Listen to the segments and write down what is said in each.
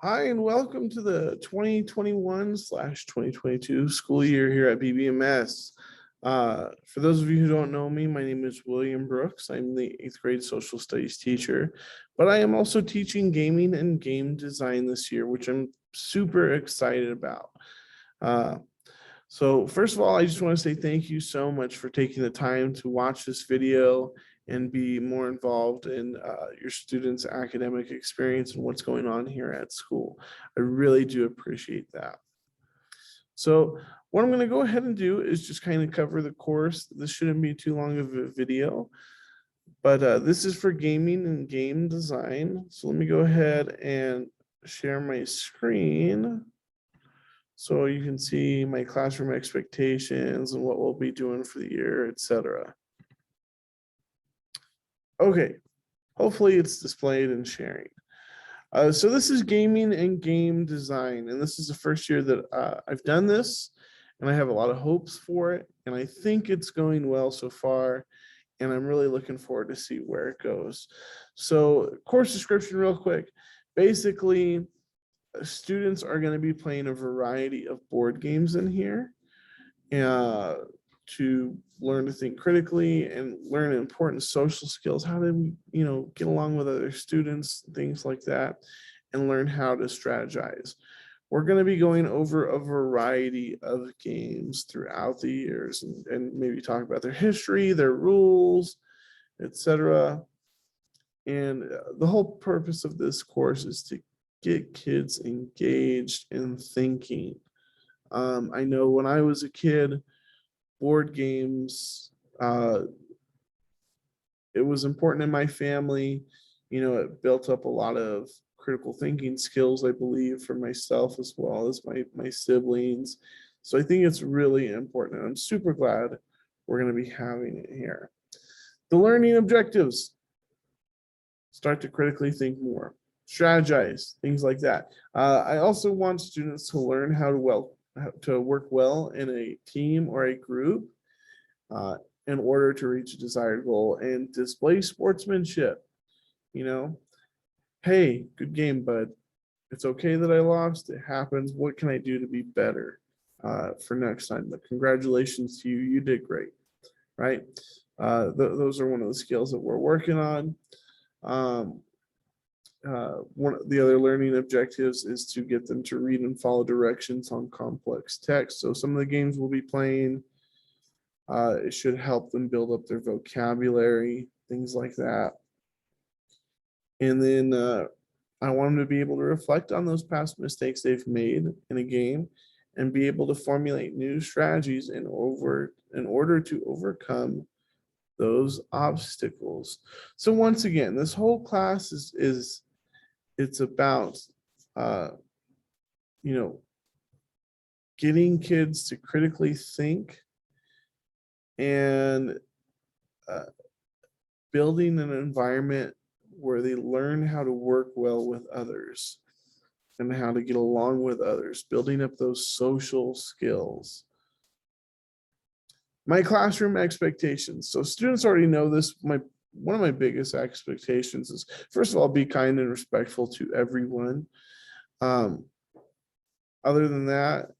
Hi, and welcome to the 2021/2022 school year here at BBMS. For those of you who don't know me, my name is William Brooks. I'm the 8th grade social studies teacher, but I am also teaching gaming and game design this year, which I'm super excited about. Uh, so first of all, I just want to say thank you so much for taking the time to watch this video and be more involved in your students' academic experience and what's going on here at school. I really do appreciate that. So what I'm going to go ahead and do is just kind of cover the course. This shouldn't be too long of a video, but this is for gaming and game design. So let me go ahead and share my screen so you can see my classroom expectations and what we'll be doing for the year, etc. Okay, hopefully it's displayed and sharing. So this is gaming and game design, and this is the first year that I've done this, and I have a lot of hopes for it, and I think it's going well so far, and I'm really looking forward to see where it goes. So course description real quick. Basically, students are going to be playing a variety of board games in here to learn to think critically and learn important social skills, how to, get along with other students, things like that, and learn how to strategize. We're going to be going over a variety of games throughout the years and maybe talk about their history, their rules, etc. And the whole purpose of this course is to get kids engaged in thinking. I know when I was a kid, board games, it was important in my family. It built up a lot of critical thinking skills, I believe, for myself as well as my siblings. So I think it's really important. I'm super glad we're going to be having it here. The learning objectives: start to critically think more, strategize, things like that. I also want students to learn how to work well in a team or a group in order to reach a desired goal and display sportsmanship. Hey, good game, bud. It's okay that I lost. It happens. What can I do to be better for next time? But congratulations to you. You did great, right? Those are one of the skills that we're working on. One of the other learning objectives is to get them to read and follow directions on complex text. So some of the games we'll be playing, it should help them build up their vocabulary, things like that. And then I want them to be able to reflect on those past mistakes they've made in a game and be able to formulate new strategies in order to overcome those obstacles. So once again, this whole class is it's about getting kids to critically think and building an environment where they learn how to work well with others and how to get along with others, building up those social skills. My classroom expectations. So students already know this. One of my biggest expectations is, first of all, be kind and respectful to everyone. Other than that,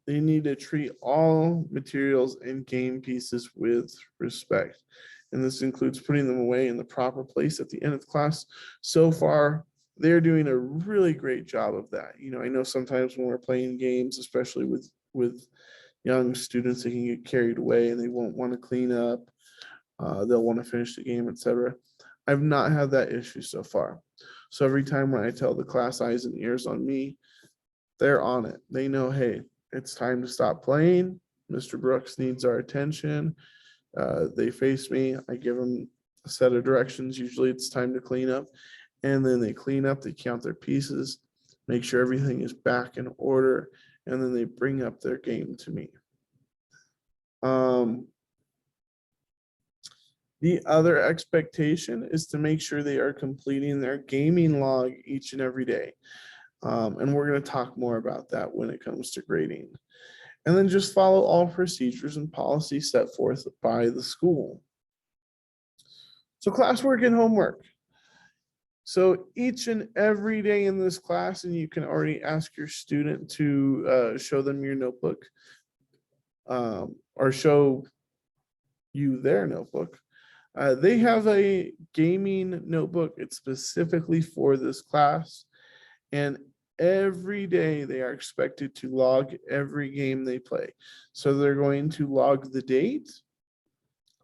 they need to treat all materials and game pieces with respect. And this includes putting them away in the proper place at the end of the class. So far, they're doing a really great job of that. I know sometimes when we're playing games, especially with young students, they can get carried away and they won't want to clean up. They'll want to finish the game, etc. I've not had that issue so far. So every time when I tell the class eyes and ears on me, they're on it. They know, hey, it's time to stop playing. Mr. Brooks needs our attention. They face me. I give them a set of directions. Usually it's time to clean up. And then they clean up, they count their pieces, make sure everything is back in order, and then they bring up their game to me. The other expectation is to make sure they are completing their gaming log each and every day. And we're going to talk more about that when it comes to grading. And then just follow all procedures and policies set forth by the school. So classwork and homework. So each and every day in this class, and you can already ask your student to show them your notebook, or show you their notebook. They have a gaming notebook. It's specifically for this class. And every day they are expected to log every game they play. So they're going to log the date,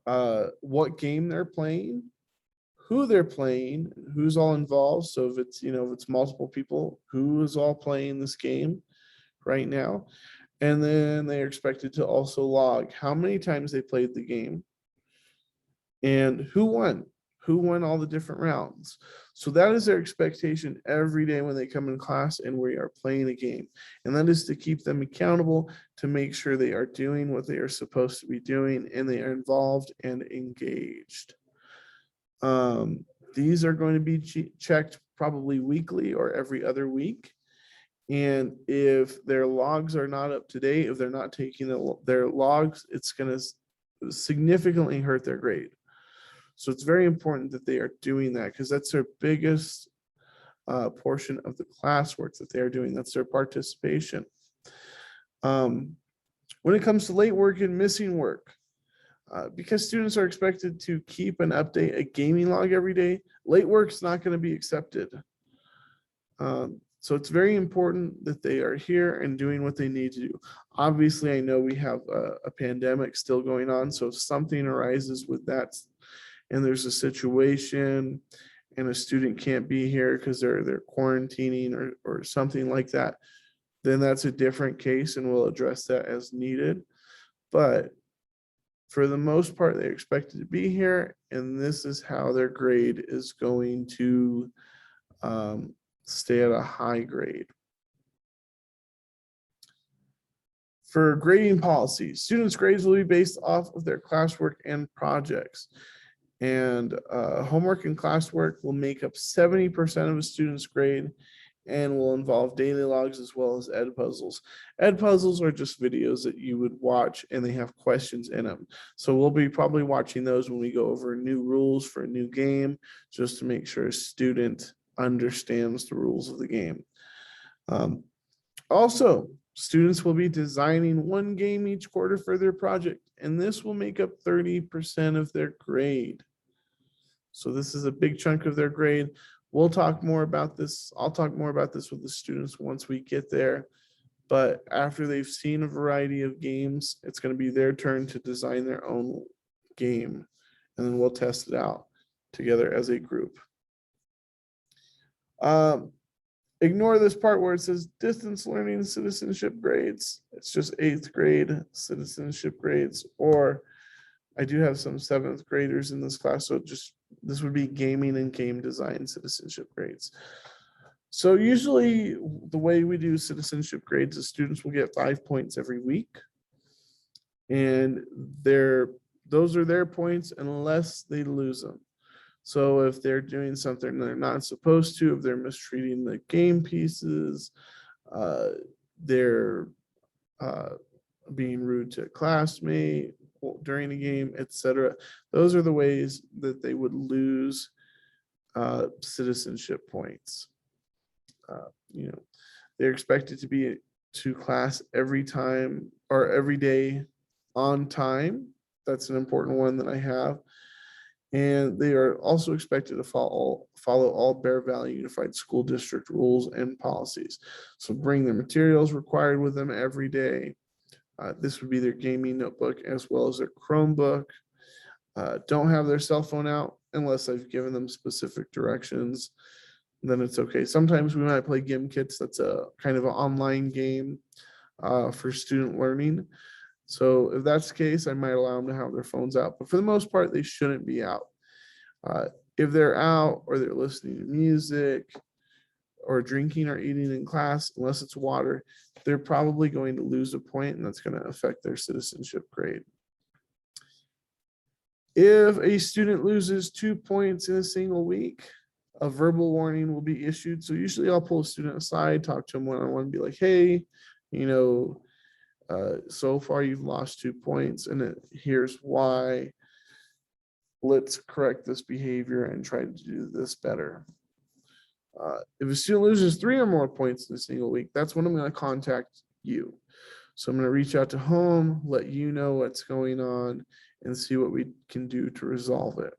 what game they're playing, who they're playing, who's all involved. So if it's, if it's multiple people, who is all playing this game right now. And then they're expected to also log how many times they played the game and who won all the different rounds. So that is their expectation every day when they come in class and we are playing a game. And that is to keep them accountable, to make sure they are doing what they are supposed to be doing and they are involved and engaged. These are going to be checked probably weekly or every other week. And if their logs are not up to date, if they're not taking their logs, it's going to significantly hurt their grade. So it's very important that they are doing that because that's their biggest portion of the classwork that they're doing. That's their participation. When it comes to late work and missing work, because students are expected to keep and update a gaming log every day, late work's not going to be accepted. So it's very important that they are here and doing what they need to do. Obviously, I know we have a pandemic still going on, so if something arises with that and there's a situation and a student can't be here because they're quarantining or something like that, then that's a different case and we'll address that as needed. But for the most part, they're expected to be here, and this is how their grade is going to stay at a high grade. For grading policies, students' grades will be based off of their classwork and projects. And homework and classwork will make up 70% of a student's grade and will involve daily logs as well as ed puzzles. Ed puzzles are just videos that you would watch and they have questions in them. So we'll be probably watching those when we go over new rules for a new game, just to make sure a student understands the rules of the game. Also, students will be designing one game each quarter for their project, and this will make up 30% of their grade. So this is a big chunk of their grade. We'll talk more about this. I'll talk more about this with the students once we get there. But after they've seen a variety of games, it's going to be their turn to design their own game. And then we'll test it out together as a group. Ignore this part where it says distance learning citizenship grades. It's just 8th grade citizenship grades, or I do have some 7th graders in this class. So this would be gaming and game design citizenship grades. So usually the way we do citizenship grades is students will get 5 points every week. And those are their points unless they lose them. So if they're doing something they're not supposed to, if they're mistreating the game pieces, they're being rude to a classmate during a game, etc. Those are the ways that they would lose citizenship points. They're expected to be to class every time or every day on time. That's an important one that I have. And they are also expected to follow all Bear Valley Unified School District rules and policies. So bring their materials required with them every day. This would be their gaming notebook as well as their Chromebook. Don't have their cell phone out unless I've given them specific directions. Then it's okay. Sometimes we might play GimKits. That's a kind of an online game for student learning. So if that's the case, I might allow them to have their phones out. But for the most part, they shouldn't be out. If they're out or they're listening to music or drinking or eating in class, unless it's water, they're probably going to lose a point, and that's going to affect their citizenship grade. If a student loses 2 points in a single week, a verbal warning will be issued. So usually I'll pull a student aside, talk to them one-on-one, and be like, hey, so far you've lost 2 points and here's why. Let's correct this behavior and try to do this better. If a student loses 3 or more points in a single week, that's when I'm going to contact you. So I'm going to reach out to home, let you know what's going on, and see what we can do to resolve it.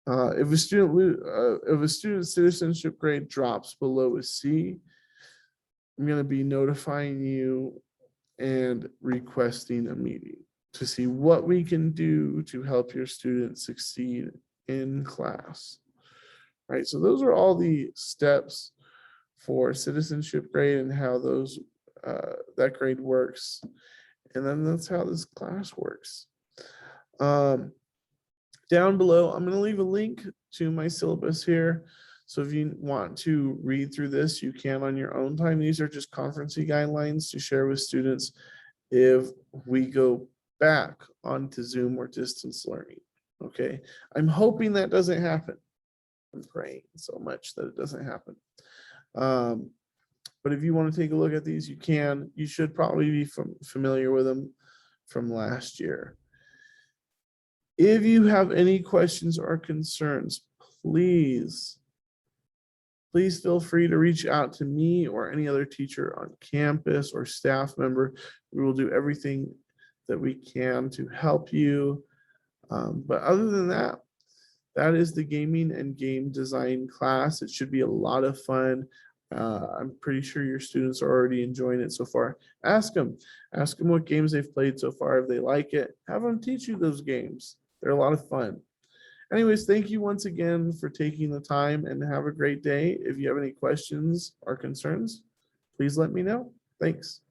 If a student's citizenship grade drops below a C, I'm going to be notifying you and requesting a meeting to see what we can do to help your student succeed in class. Right, so those are all the steps for citizenship grade and how that grade works. And then that's how this class works. Down below, I'm going to leave a link to my syllabus here. So if you want to read through this, you can on your own time. These are just conferencing guidelines to share with students if we go back onto Zoom or distance learning. Okay, I'm hoping that doesn't happen. I'm praying so much that it doesn't happen. But if you want to take a look at these, you can. You should probably be familiar with them from last year. If you have any questions or concerns, please feel free to reach out to me or any other teacher on campus or staff member. We will do everything that we can to help you. But other than that, that is the gaming and game design class. It should be a lot of fun. I'm pretty sure your students are already enjoying it so far. Ask them what games they've played so far, if they like it. Have them teach you those games. They're a lot of fun. Anyways, thank you once again for taking the time, and have a great day. If you have any questions or concerns, please let me know. Thanks.